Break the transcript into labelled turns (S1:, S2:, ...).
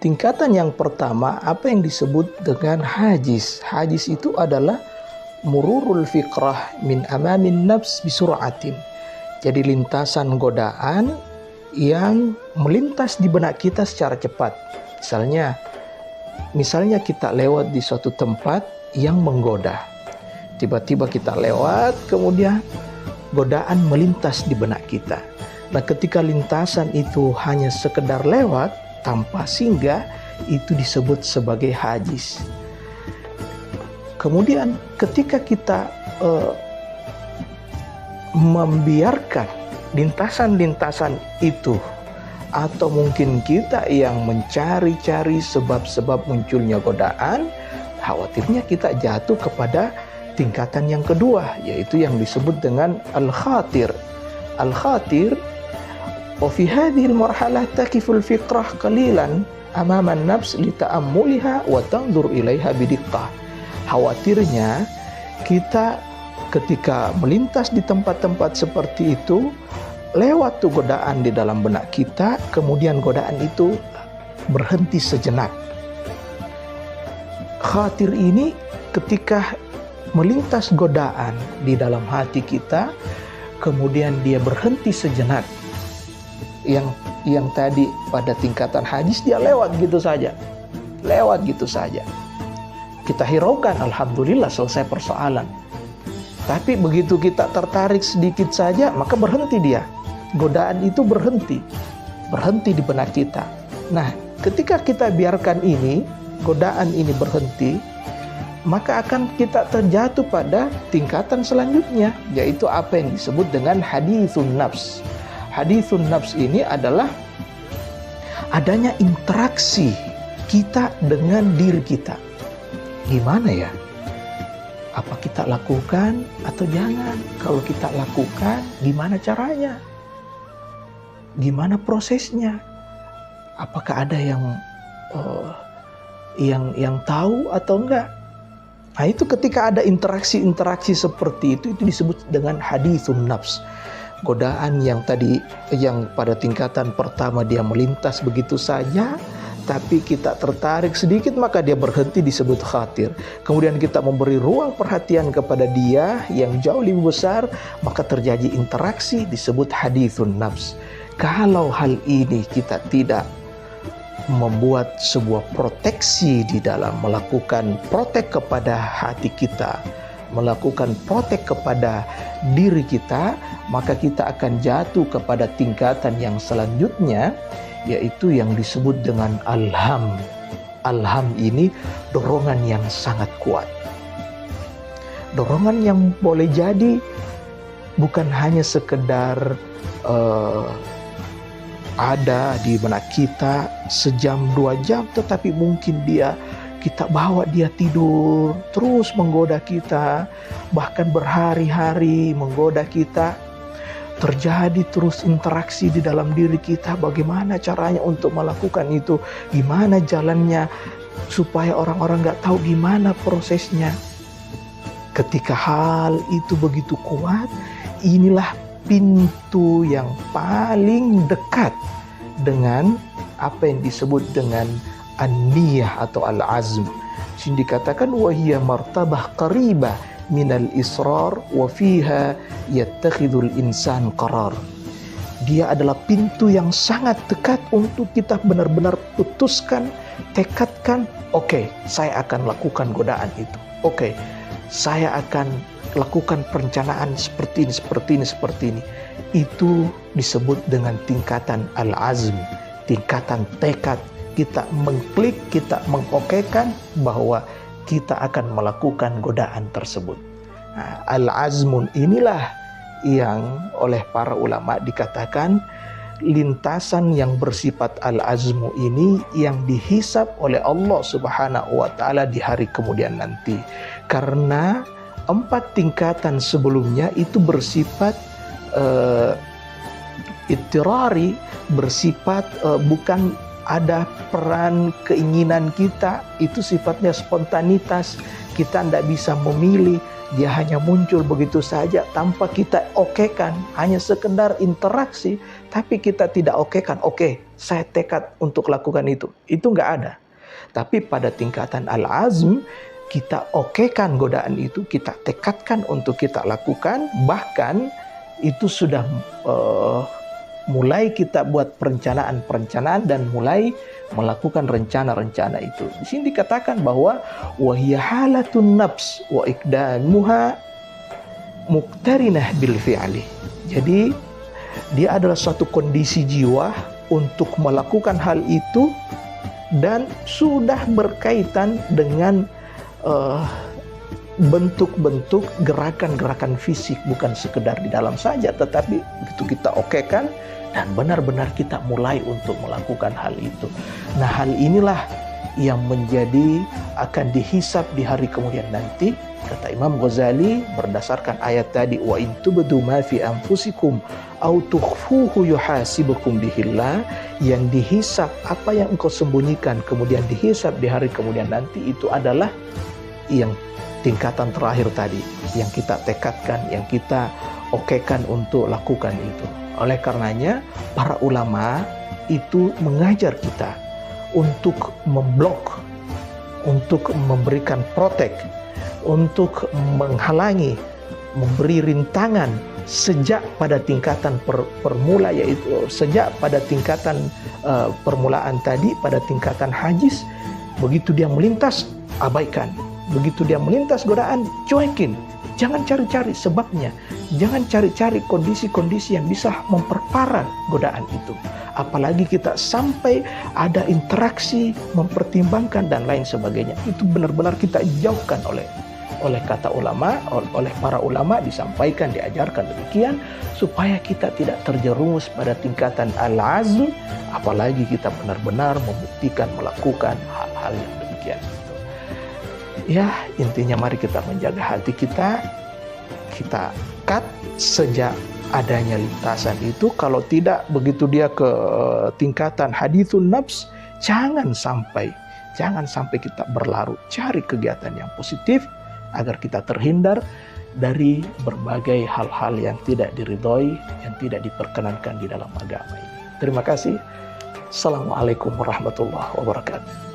S1: Tingkatan yang pertama, apa yang disebut dengan hajis. Hajis itu adalah mururul fikrah min amamin nafs bisur'atin. Jadi lintasan godaan yang melintas di benak kita secara cepat. Misalnya kita lewat di suatu tempat yang menggoda. Tiba-tiba kita lewat, kemudian godaan melintas di benak kita. Nah, ketika lintasan itu hanya sekedar lewat tanpa singgah, itu disebut sebagai hajis. Kemudian ketika kita membiarkan lintasan-lintasan itu, atau mungkin kita yang mencari-cari sebab-sebab munculnya godaan, khawatirnya kita jatuh kepada tingkatan yang kedua, yaitu yang disebut dengan al-khatir. Al-khatir, wa fi hadhihi al-marhalah takiful fikrah qalilan amama an-nafs li ta'ammuliha wa tanzur ilaiha bidiqqah. Khawatirnya kita ketika melintas di tempat-tempat seperti itu, lewat tuh godaan di dalam benak kita, kemudian godaan itu berhenti sejenak. Khatir ini ketika melintas godaan di dalam hati kita, kemudian dia berhenti sejenak. Yang tadi pada tingkatan hajis dia lewat gitu saja. Kita hiraukan, alhamdulillah selesai persoalan. Tapi begitu kita tertarik sedikit saja, maka berhenti dia. Godaan itu berhenti di benak kita. Nah, ketika kita biarkan ini, godaan ini berhenti, maka akan kita terjatuh pada tingkatan selanjutnya, yaitu apa yang disebut dengan hadithun nafs. Hadithun nafs ini adalah adanya interaksi kita dengan diri kita. Gimana ya? Apa kita lakukan atau jangan? Kalau kita lakukan, gimana caranya? Gimana prosesnya? Apakah ada yang tahu atau enggak? Nah, itu ketika ada interaksi seperti itu disebut dengan hadithun nafs. Godaan yang pada tingkatan pertama dia melintas begitu saja, tapi kita tertarik sedikit maka dia berhenti, disebut khatir. Kemudian kita memberi ruang perhatian kepada dia yang jauh lebih besar, maka terjadi interaksi, disebut hadithun nafs. Kalau hal ini kita tidak membuat sebuah proteksi di dalam melakukan protek kepada hati kita, melakukan protek kepada diri kita, maka kita akan jatuh kepada tingkatan yang selanjutnya, yaitu yang disebut dengan alham. Alham ini dorongan yang sangat kuat. Dorongan yang boleh jadi bukan hanya sekedar ada di benak kita sejam 2 jam, tetapi mungkin kita bawa dia tidur, terus menggoda kita, bahkan berhari-hari menggoda kita. Terjadi terus interaksi di dalam diri kita, bagaimana caranya untuk melakukan itu, gimana jalannya, supaya orang-orang gak tahu gimana prosesnya. Ketika hal itu begitu kuat, inilah pintu yang paling dekat dengan apa yang disebut dengan an-niyah atau al-azm. Sini dikatakan wahiyya martabah qaribah minal israr wa fiha yattakhidul insan qarar. Dia adalah pintu yang sangat dekat untuk kita benar-benar putuskan, tekadkan, oke, saya akan lakukan godaan itu. Oke, saya akan lakukan perencanaan seperti ini. Itu disebut dengan tingkatan al-azm, tingkatan tekad. Kita mengklik, kita mengokekan bahwa kita akan melakukan godaan tersebut. Nah, al-azmun inilah yang oleh para ulama dikatakan lintasan yang bersifat al-azmu ini yang dihisab oleh Allah Subhanahu wa taala di hari kemudian nanti. Karena 4 tingkatan sebelumnya itu bersifat ittirari, bersifat bukan ada peran keinginan kita, itu sifatnya spontanitas. Kita tidak bisa memilih, dia hanya muncul begitu saja tanpa kita okekan, hanya sekedar interaksi, tapi kita tidak okekan, oke, saya tekad untuk lakukan itu. Itu nggak ada. Tapi pada tingkatan al-azm, kita okekan godaan itu, kita tekadkan untuk kita lakukan, bahkan itu sudah mulai kita buat perencanaan-perencanaan dan mulai melakukan rencana-rencana itu. Di sini dikatakan bahwa wahiya halatun nafs wa iqdamuha muqtarinah bil fi'li. Jadi dia adalah suatu kondisi jiwa untuk melakukan hal itu dan sudah berkaitan dengan bentuk-bentuk gerakan-gerakan fisik, bukan sekedar di dalam saja, tetapi begitu kita okekan dan benar-benar kita mulai untuk melakukan hal itu. Nah, hal inilah yang menjadi akan dihisab di hari kemudian nanti. Kata Imam Ghazali berdasarkan ayat tadi, wa in tubdu ma fi anfusikum aw tukhfuhu yuhasibukum bihillah, yang dihisab apa yang engkau sembunyikan kemudian dihisab di hari kemudian nanti, itu adalah yang tingkatan terakhir tadi, yang kita tekadkan, yang kita okekan untuk lakukan itu. Oleh karenanya para ulama itu mengajar kita untuk memblok, untuk memberikan protek, untuk menghalangi, memberi rintangan sejak pada tingkatan permula, yaitu sejak pada tingkatan permulaan tadi, pada tingkatan hajis. Begitu dia melintas, abaikan. Begitu dia melintas godaan, cuekin. Jangan cari-cari sebabnya. Jangan cari-cari kondisi-kondisi yang bisa memperparah godaan itu. Apalagi kita sampai ada interaksi, mempertimbangkan dan lain sebagainya. Itu benar-benar kita jauhkan oleh kata ulama, oleh para ulama disampaikan, diajarkan demikian, supaya kita tidak terjerumus pada tingkatan al-azm, apalagi kita benar-benar membuktikan melakukan hal-hal yang demikian. Ya, intinya mari kita menjaga hati kita cut sejak adanya lintasan itu. Kalau tidak, begitu dia ke tingkatan hadithun nafs, jangan sampai kita berlarut. Cari kegiatan yang positif agar kita terhindar dari berbagai hal-hal yang tidak diridhoi, yang tidak diperkenankan di dalam agama ini. Terima kasih. Assalamualaikum warahmatullahi wabarakatuh.